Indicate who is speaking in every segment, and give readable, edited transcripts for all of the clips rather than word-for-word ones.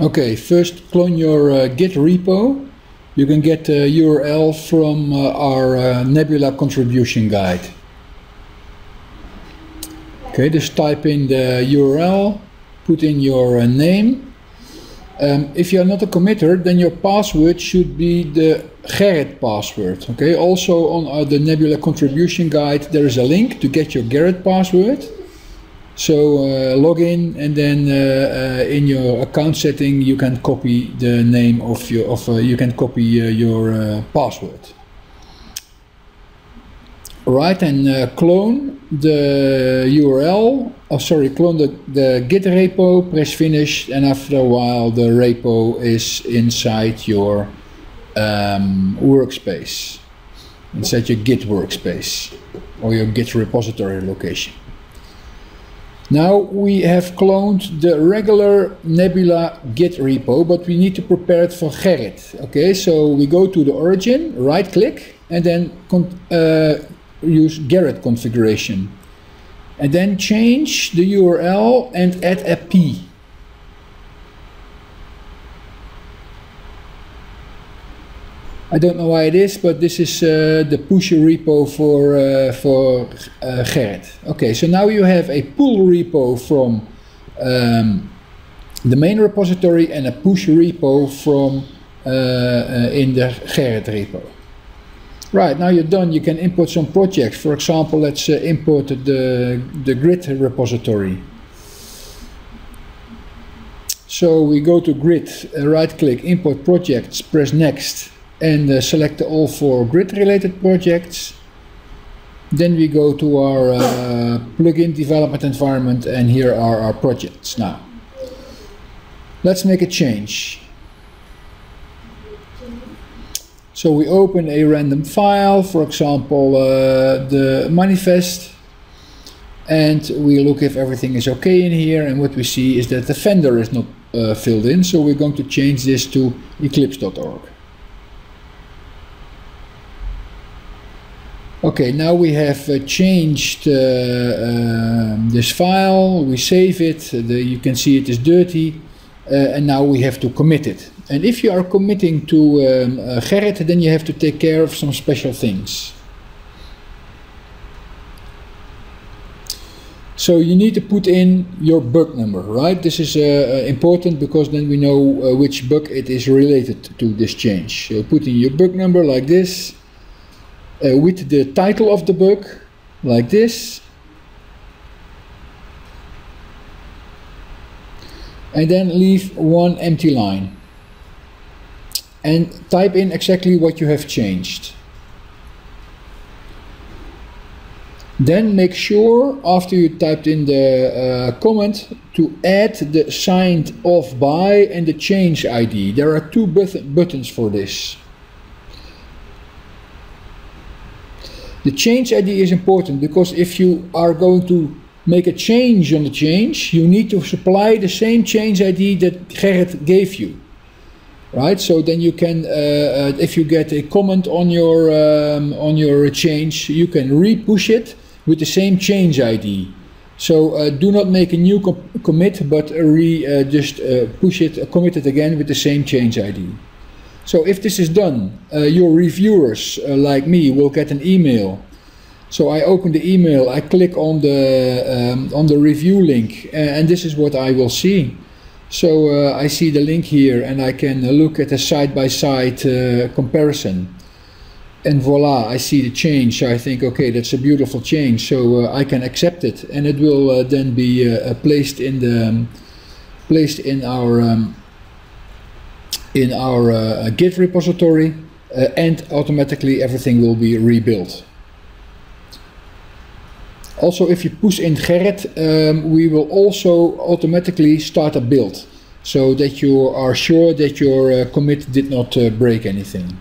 Speaker 1: Okay, first clone your Git repo. You can get the URL from our Nebula contribution guide. Okay, just type in the URL, put in your name. If you are not a committer, then your password should be the Gerrit password. Okay, also on the Nebula contribution guide there is a link to get your Gerrit password. So log in, and then in your account setting you can copy the name of your your password. Right, and clone the URL. Clone the Git repo. Press finish, and after a while the repo is inside your workspace, inside your Git workspace or your Git repository location. Now we have cloned the regular Nebula Git repo, but we need to prepare it for Gerrit. Okay, so we go to the origin, right click, and then use Gerrit configuration. And then change the URL and add a P. I don't know why it is, but this is the pusher repo for Gerrit. Okay, so now you have a pull repo from the main repository and a push repo from in the Gerrit repo. Right, now you're done. You can import some projects. For example, let's import the grid repository. So we go to grid, right click, import projects, press next, and select all 4 grid related projects. Then we go to our plugin development environment, and here are our projects. Now let's make a change. So we open a random file, for example the manifest, and we look if everything is okay in here, and what we see is that the vendor is not filled in, so we're going to change this to eclipse.org. Okay, now we have changed this file, we save it, you can see it is dirty, and now we have to commit it. And if you are committing to Gerrit, then you have to take care of some special things. So you need to put in your bug number, right? This is important because then we know which bug it is related to this change. So put in your bug number like this. With the title of the bug, like this, and then leave 1 empty line and type in exactly what you have changed. Then make sure after you typed in the comment to add the signed off by and the change ID. There are 2 buttons for this. The change ID is important because if you are going to make a change on the change, you need to supply the same change ID that Gerrit gave you, right? So then you can, if you get a comment on your change, you can re-push it with the same change ID. So do not make a new commit, but just push it, commit it again with the same change ID. So if this is done, your reviewers like me will get an email. So I open the email, I click on the review link, and this is what I will see. So I see the link here, and I can look at a side-by-side comparison. And voila, I see the change. So I think, okay, that's a beautiful change. So I can accept it, and it will then be placed in our Git repository, and automatically everything will be rebuilt. Also, if you push in Gerrit, we will also automatically start a build, so that you are sure that your commit did not break anything.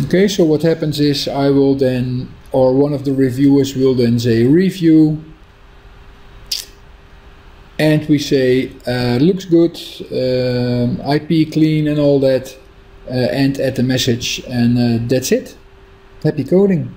Speaker 1: Okay, so what happens is I will then, or one of the reviewers will then say review, and we say looks good, IP clean and all that, and add the message, and that's it. Happy coding.